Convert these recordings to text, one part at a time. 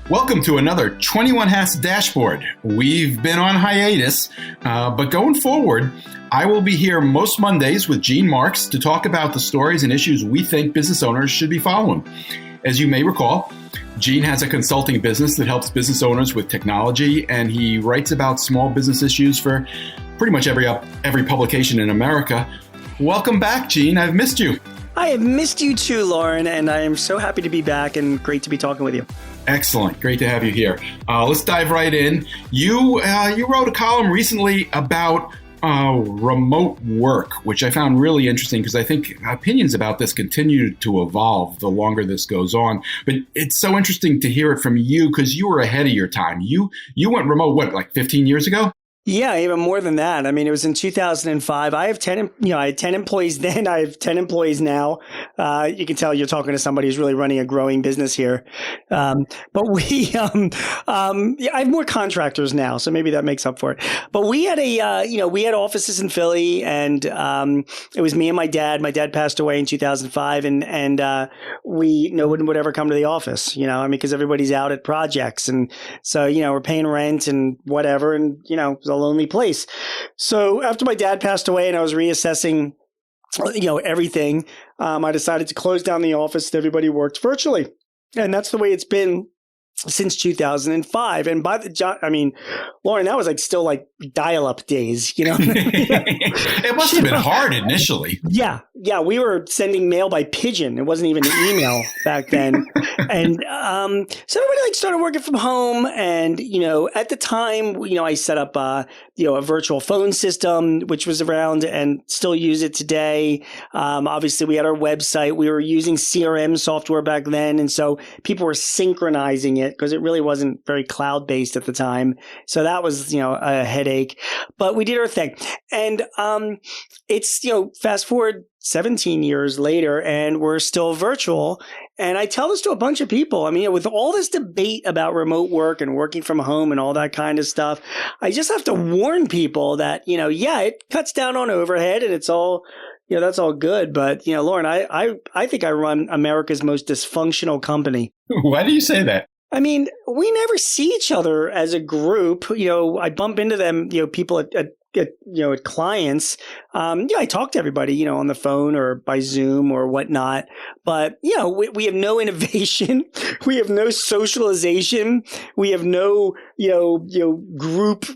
Welcome to another 21 Hats Dashboard. We've been on hiatus, but going forward, I will be here most Mondays with Gene Marks to talk about the stories and issues we think business owners should be following. As you may recall, Gene has a consulting business that helps business owners with technology, and he writes about small business issues for pretty much every publication in America. Welcome back, Gene. I've missed you. I have missed you too, Loren, and I am so happy to be back and great to be talking with you. Excellent. Great to have you here. Let's dive right in. You wrote a column recently about remote work, which I found really interesting because I think opinions about this continue to evolve the longer this goes on. But it's so interesting to hear it from you because you were ahead of your time. You went remote, like 15 years ago? Yeah, even more than that. I mean, it was in 2005. I had 10 employees then. I have 10 employees now. You can tell you're talking to somebody who's really running a growing business here. But I have more contractors now, so maybe that makes up for it. But we had we had offices in Philly, and it was me and my dad. My dad passed away in 2005, and no one would ever come to the office, because everybody's out at projects. And so, we're paying rent and whatever, and, it was a lonely place. So after my dad passed away and I was reassessing, everything, I decided to close down the office and everybody worked virtually. And that's the way it's been since 2005. And Loren, that was still dial-up days, It must have been hard initially. Yeah. We were sending mail by pigeon. It wasn't even an email back then. And so everybody started working from home. And, at the time, I set up a virtual phone system, which was around and still use it today. Obviously, we had our website. We were using CRM software back then. And so people were synchronizing it because it really wasn't very cloud-based at the time. So that was, a headache. But we did our thing. And it's, fast forward 17 years later, and we're still virtual. And I tell this to a bunch of people. I mean, with all this debate about remote work and working from home and all that kind of stuff, I just have to warn people that, it cuts down on overhead and it's all, that's all good. But, Loren, I think I run America's most dysfunctional company. Why do you say that? I mean, we never see each other as a group. I bump into them, people at clients. I talk to everybody, on the phone or by Zoom or whatnot. But, we have no innovation. We have no socialization. We have no, group,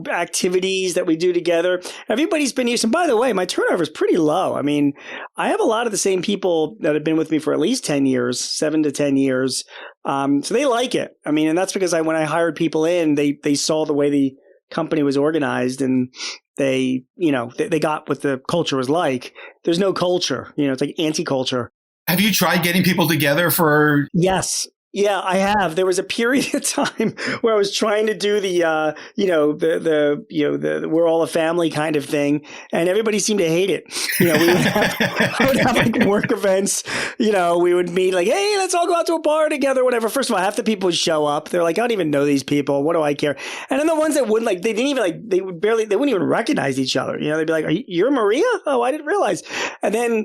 activities that we do together. Everybody's been used. And by the way, my turnover is pretty low. I mean, I have a lot of the same people that have been with me for at least 10 years, 7 to 10 years. So they like it. I mean, and that's because when I hired people in, they saw the way the company was organized and they got what the culture was like. There's no culture, it's like anti-culture. Have you tried getting people together for? Yes. Yeah, I have. There was a period of time where I was trying to do the we're all a family kind of thing, and everybody seemed to hate it. I would have work events. We would meet hey, let's all go out to a bar together, whatever. First of all, half the people would show up. They're like, I don't even know these people. What do I care? And then the ones that wouldn't they didn't even they wouldn't even recognize each other. They'd be like, you're Maria? Oh, I didn't realize. And then.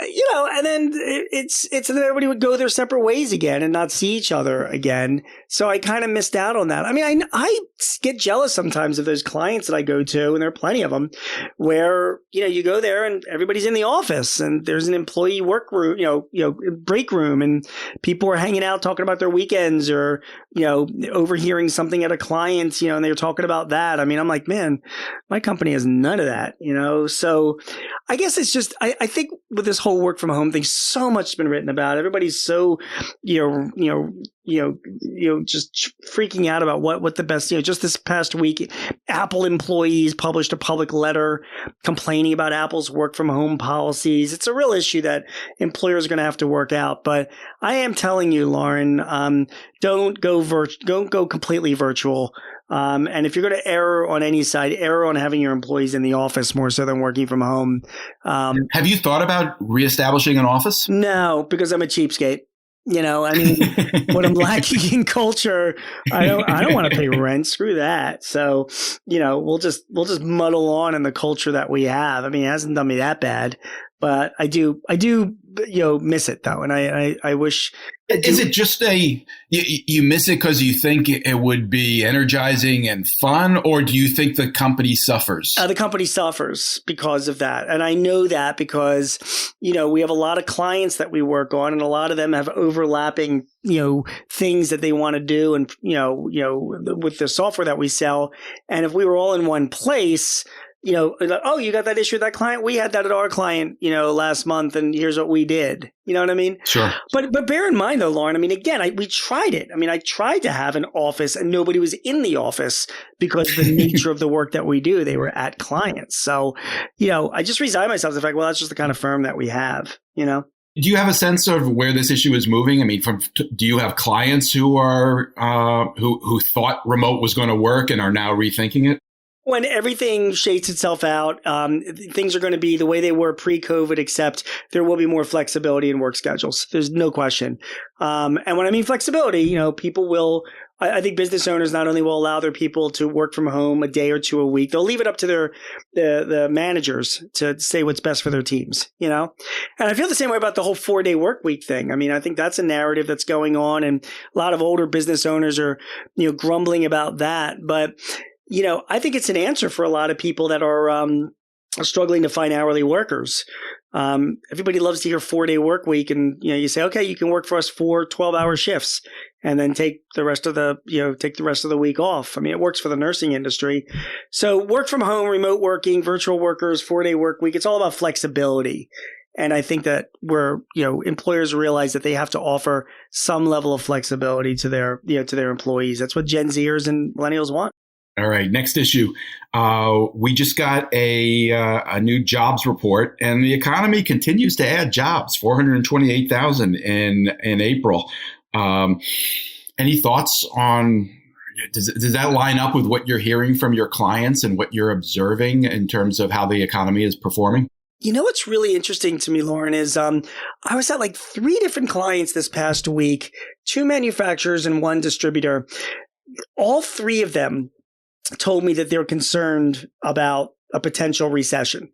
And then and then everybody would go their separate ways again and not see each other again. So I kind of missed out on that. I mean, I get jealous sometimes of those clients that I go to, and there are plenty of them, where, you go there and everybody's in the office and there's an employee work room, break room, and people are hanging out talking about their weekends or, overhearing something at a client, and they're talking about that. I mean, I'm like, man, my company has none of that, So I guess it's just, I think with this whole work from home thing, so much has been written about. Everybody's so, just freaking out about what the best, just this past week, Apple employees published a public letter complaining about Apple's work from home policies. It's a real issue that employers are going to have to work out. But I am telling you, Loren, don't go completely virtual. And if you're going to err on any side, err on having your employees in the office more so than working from home. Have you thought about reestablishing an office? No, because I'm a cheapskate. When I'm lacking in culture, I don't want to pay rent. Screw that. So, we'll just muddle on in the culture that we have. I mean, it hasn't done me that bad. But I do, miss it though. And I wish. Is it just you miss it because you think it would be energizing and fun, or do you think the company suffers? The company suffers because of that. And I know that because, we have a lot of clients that we work on, and a lot of them have overlapping, things that they want to do. And, with the software that we sell. And if we were all in one place, oh, you got that issue with that client? We had that at our client, last month, and here's what we did. You know what I mean? Sure. But bear in mind, though, Loren, again, we tried it. I tried to have an office, and nobody was in the office because of the nature of the work that we do. They were at clients. So, I just resigned myself to the fact, well, that's just the kind of firm that we have, Do you have a sense of where this issue is moving? Do you have clients who are who thought remote was going to work and are now rethinking it? When everything shakes itself out, things are going to be the way they were pre-COVID, except there will be more flexibility in work schedules. There's no question. And when I mean flexibility, people will, I think business owners not only will allow their people to work from home a day or two a week, they'll leave it up to the managers to say what's best for their teams, And I feel the same way about the whole 4-day work week thing. I think that's a narrative that's going on, and a lot of older business owners are, grumbling about that. But I think it's an answer for a lot of people that are struggling to find hourly workers. Everybody loves to hear 4-day work week, and you say, okay, you can work for us 4 12-hour shifts, and then take the rest of the week off. It works for the nursing industry. So work from home, remote working, virtual workers, 4-day work week. It's all about flexibility. And I think that employers realize that they have to offer some level of flexibility to their employees. That's what Gen Zers and millennials want. All right. Next issue. We just got a new jobs report, and the economy continues to add jobs. 428,000 in April. Any thoughts on? Does that line up with what you're hearing from your clients and what you're observing in terms of how the economy is performing? What's really interesting to me, Loren, is I was at 3 different clients this past week, 2 manufacturers and 1 distributor. All 3 of them told me that they're concerned about a potential recession.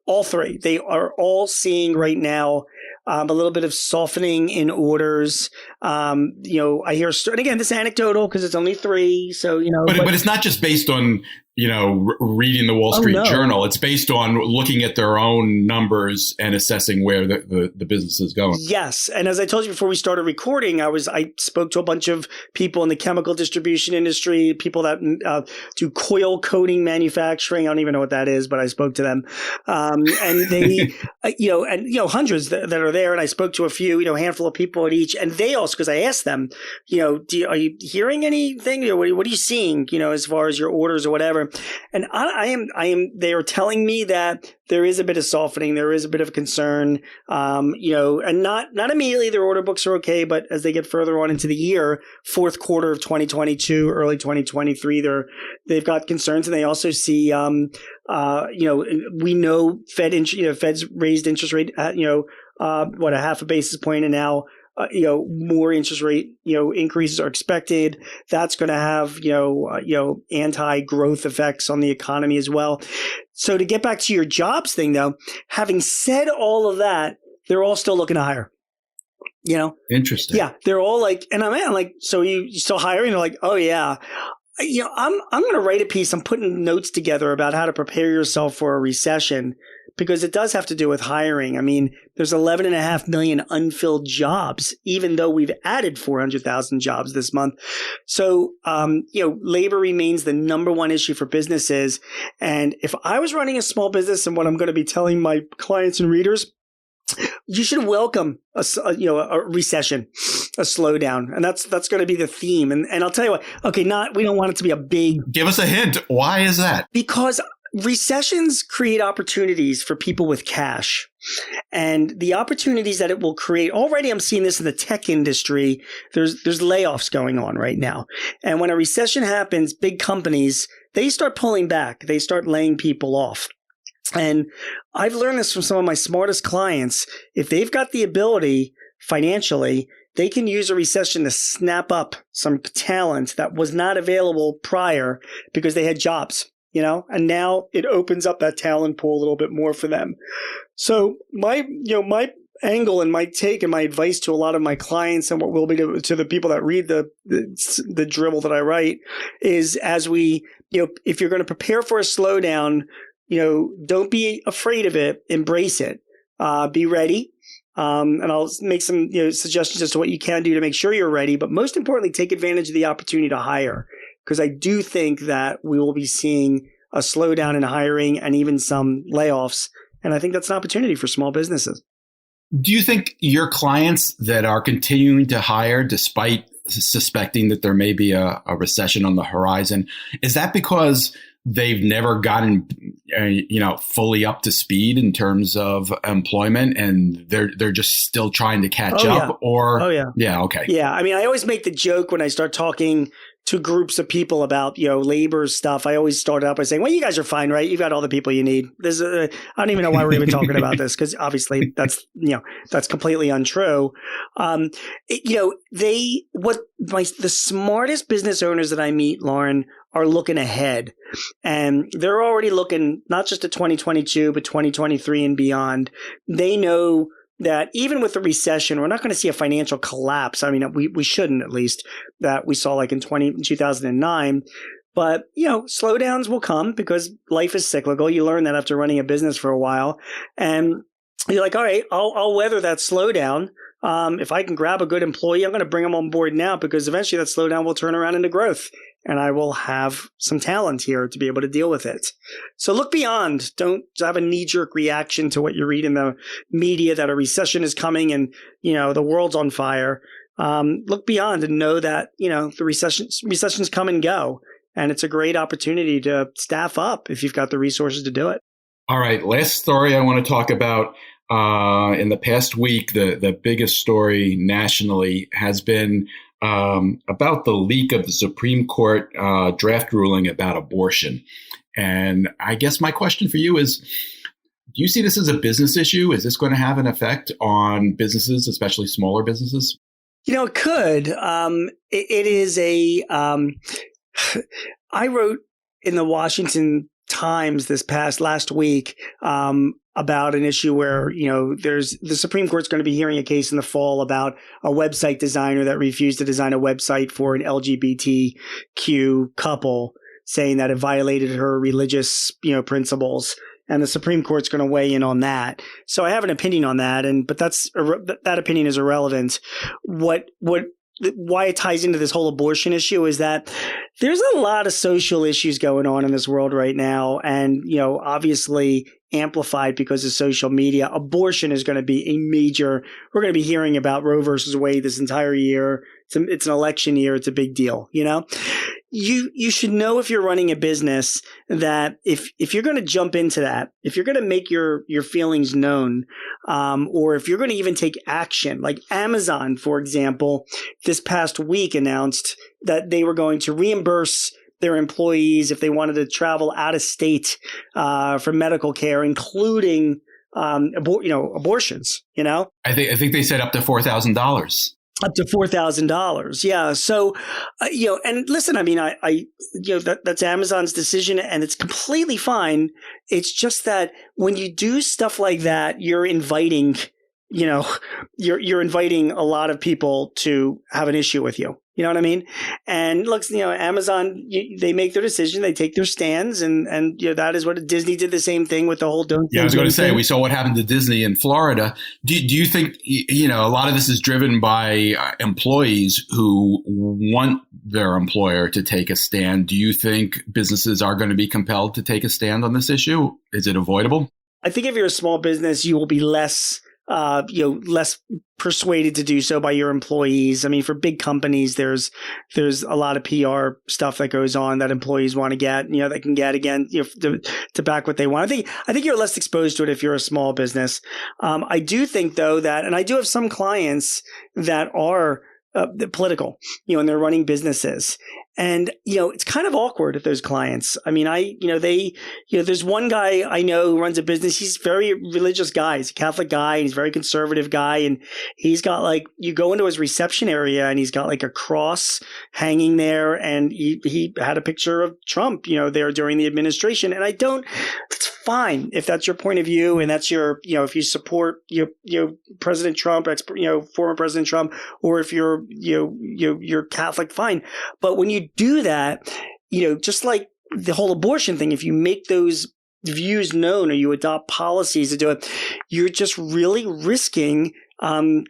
All 3. They are all seeing right now a little bit of softening in orders. I hear, and again, this is anecdotal because it's only 3. So, but it's not just based on, reading the Wall Street Journal. It's based on looking at their own numbers and assessing where the business is going. Yes. And as I told you before we started recording, I spoke to a bunch of people in the chemical distribution industry, people that do coil coating manufacturing. I don't even know what that is, but I spoke to them. And they, hundreds that are there. And I spoke to a few, handful of people at each. And they also, because I asked them, are you hearing anything? What are you seeing, as far as your orders or whatever? And they are telling me that there is a bit of softening. There is a bit of concern, and not immediately their order books are okay, but as they get further on into the year, fourth quarter of 2022, early 2023, they've got concerns. And they also see, we know Fed's raised interest rate at, a half a basis point, and now more interest rate, increases are expected. That's going to have, anti-growth effects on the economy as well. So to get back to your jobs thing, though, having said all of that, they're all still looking to hire. Interesting. Yeah, they're all and I'm like, so you still hiring? They're like, oh yeah. I'm going to write a piece. I'm putting notes together about how to prepare yourself for a recession, because it does have to do with hiring. There's 11.5 million unfilled jobs, even though we've added 400,000 jobs this month. So, labor remains the number one issue for businesses. And if I was running a small business, and what I'm going to be telling my clients and readers, you should welcome a recession, a slowdown, and that's going to be the theme. And I'll tell you what. Okay, we don't want it to be a big. Give us a hint. Why is that? Because recessions create opportunities for people with cash, and the opportunities that it will create. Already, I'm seeing this in the tech industry. There's layoffs going on right now, and when a recession happens, big companies, they start pulling back. They start laying people off. And I've learned this from some of my smartest clients. If they've got the ability financially, they can use a recession to snap up some talent that was not available prior because they had jobs. and now it opens up that talent pool a little bit more for them. So my angle and my take and my advice to a lot of my clients and what will be to the people that read the dribble that I write is, as we, if you're going to prepare for a slowdown, don't be afraid of it, embrace it, be ready. And I'll make some suggestions as to what you can do to make sure you're ready. But most importantly, take advantage of the opportunity to hire, because I do think that we will be seeing a slowdown in hiring and even some layoffs. And I think that's an opportunity for small businesses. Do you think your clients that are continuing to hire despite suspecting that there may be a recession on the horizon, is that because they've never gotten, fully up to speed in terms of employment, and they're just still trying to catch up? Yeah. Or yeah, okay, yeah. I mean, I always make the joke when I start talking to groups of people about labor stuff. I always start out by saying, "Well, you guys are fine, right? You've got all the people you need." I don't even know why we're even talking about this, because obviously that's completely untrue. The smartest business owners that I meet, Loren, are looking ahead, and they're already looking not just at 2022 but 2023 and beyond. They know that even with the recession, we're not going to see a financial collapse. I mean, we shouldn't, at least, that we saw like in 2009. But, slowdowns will come because life is cyclical. You learn that after running a business for a while. And you're like, all right, I'll weather that slowdown. If I can grab a good employee, I'm going to bring them on board now, because eventually that slowdown will turn around into growth. And I will have some talent here to be able to deal with it. So look beyond. Don't have a knee-jerk reaction to what you read in the media that a recession is coming and, the world's on fire. Look beyond and know that, the recessions come and go. And it's a great opportunity to staff up if you've got the resources to do it. All right. Last story I want to talk about. In the past week, the biggest story nationally has been about the leak of the Supreme Court draft ruling about abortion. And I guess my question for you is, do you see this as a business issue? Is this going to have an effect on businesses, especially smaller businesses? It could. It is I wrote in the Washington Times last week about an issue where, the Supreme Court's going to be hearing a case in the fall about a website designer that refused to design a website for an LGBTQ couple, saying that it violated her religious, principles. And the Supreme Court's going to weigh in on that. So I have an opinion on that, but that opinion is irrelevant. Why it ties into this whole abortion issue is that there's a lot of social issues going on in this world right now. And, obviously amplified because of social media. Abortion is going to be we're going to be hearing about Roe versus Wade this entire year. It's an election year. It's a big deal. You should know, if you're running a business, that if you're going to jump into that, if you're going to make your feelings known, or if you're going to even take action, like Amazon, for example, this past week announced that they were going to reimburse their employees if they wanted to travel out of state for medical care, including abortions. I think they said up to $4,000. Up to $4,000. Yeah. So, and listen, I mean, that's Amazon's decision, and it's completely fine. It's just that when you do stuff like that, you're inviting, you're inviting a lot of people to have an issue with you. You know what I mean? And look, Amazon, they make their decision, they take their stands, and that is what Disney did the same thing with the whole don't. Yeah, I was going to say, we saw what happened to Disney in Florida. Do you think, a lot of this is driven by employees who want their employer to take a stand? Do you think businesses are going to be compelled to take a stand on this issue? Is it avoidable? I think if you're a small business, you will be less persuaded to do so by your employees. I mean, for big companies, there's a lot of PR stuff that goes on that employees want to get, they can get again, to back what they want. I think you're less exposed to it if you're a small business. I do think though that, and I do have some clients that are political, and they're running businesses. And, it's kind of awkward at those clients. I mean, there's one guy I know who runs a business. He's a very religious guy. He's a Catholic guy, and he's a very conservative guy. And he's got you go into his reception area and he's got a cross hanging there. And he had a picture of Trump, there during the administration. And it's fine if that's your point of view and that's your, if you support President Trump, former President Trump, or if you're Catholic, fine. But when you do that, just like the whole abortion thing, if you make those views known or you adopt policies to do it, you're just really risking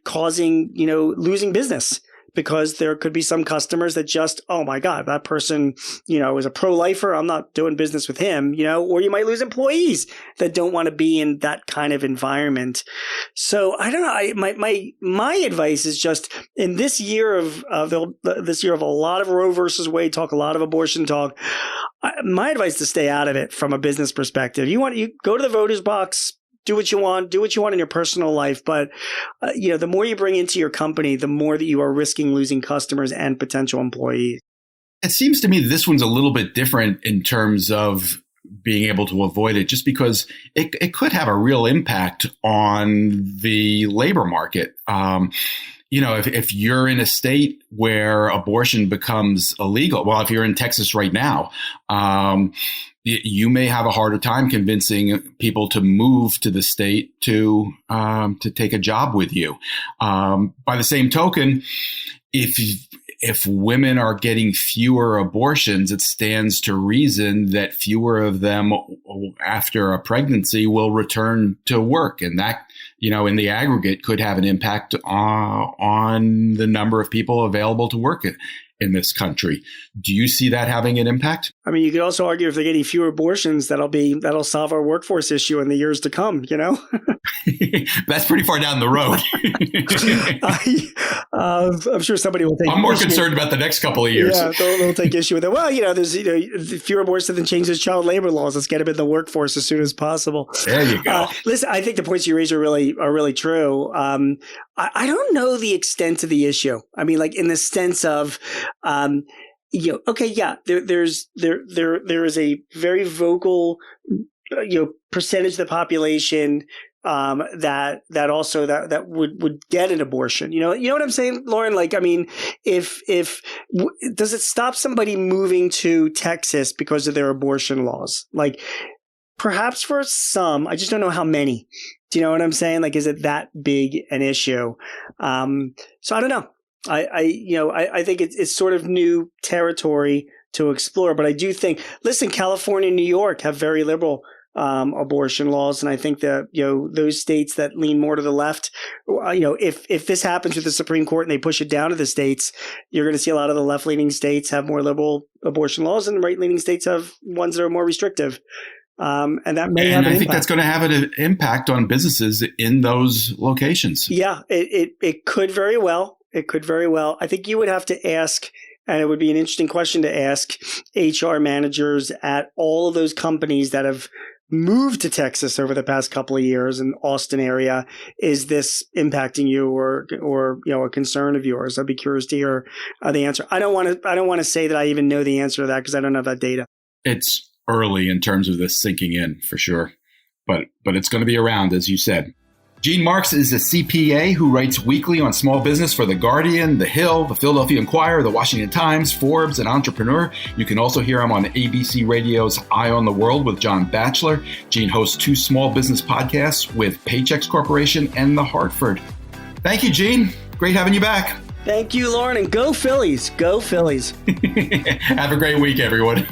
causing, losing business. Because there could be some customers that just, oh my God, that person, is a pro-lifer. I'm not doing business with him, or you might lose employees that don't want to be in that kind of environment. So I don't know. My advice is just in this year of a lot of Roe versus Wade talk, a lot of abortion talk. My advice is to stay out of it from a business perspective. You go to the voters box. Do what you want in your personal life. But, the more you bring into your company, the more that you are risking losing customers and potential employees. It seems to me that this one's a little bit different in terms of being able to avoid it, just because it could have a real impact on the labor market. If you're in a state where abortion becomes illegal, well, if you're in Texas right now, you may have a harder time convincing people to move to the state to take a job with you. By the same token, if women are getting fewer abortions, it stands to reason that fewer of them after a pregnancy will return to work. And that, in the aggregate could have an impact on the number of people available to work in this country. Do you see that having an impact? I mean, you could also argue if they're getting fewer abortions, that'll solve our workforce issue in the years to come, That's pretty far down the road. I'm sure somebody will take. I'm more concerned about the next couple of years. Yeah, they'll take issue with it. Well, there's fewer abortions than changes child labor laws. Let's get them in the workforce as soon as possible. There you go. Listen, I think the points you raise are really true. I don't know the extent of the issue. I mean, in the sense of, okay, yeah, there is a very vocal, percentage of the population that also that would get an abortion. You know what I'm saying, Loren? If does it stop somebody moving to Texas because of their abortion laws? Perhaps for some, I just don't know how many. Do you know what I'm saying? Is it that big an issue? So I don't know. I think it's sort of new territory to explore, but I do think, listen, California and New York have very liberal abortion laws. And I think that, those states that lean more to the left, if this happens with the Supreme Court and they push it down to the states, you're going to see a lot of the left leaning states have more liberal abortion laws and right leaning states have ones that are more restrictive. And that may have an impact. I think that's going to have an impact on businesses in those locations. Yeah, it could very well. It could very well. I think you would have to ask, and it would be an interesting question to ask HR managers at all of those companies that have moved to Texas over the past couple of years in Austin area. Is this impacting you or a concern of yours? I'd be curious to hear the answer. I don't want to say that I even know the answer to that because I don't have that data. It's early in terms of this sinking in for sure, but it's going to be around, as you said. Gene Marks is a CPA who writes weekly on small business for The Guardian, The Hill, The Philadelphia Inquirer, The Washington Times, Forbes, and Entrepreneur. You can also hear him on ABC Radio's Eye on the World with John Batchelor. Gene hosts 2 small business podcasts with Paychex Corporation and The Hartford. Thank you, Gene. Great having you back. Thank you, Loren, and go Phillies. Go Phillies. Have a great week, everyone.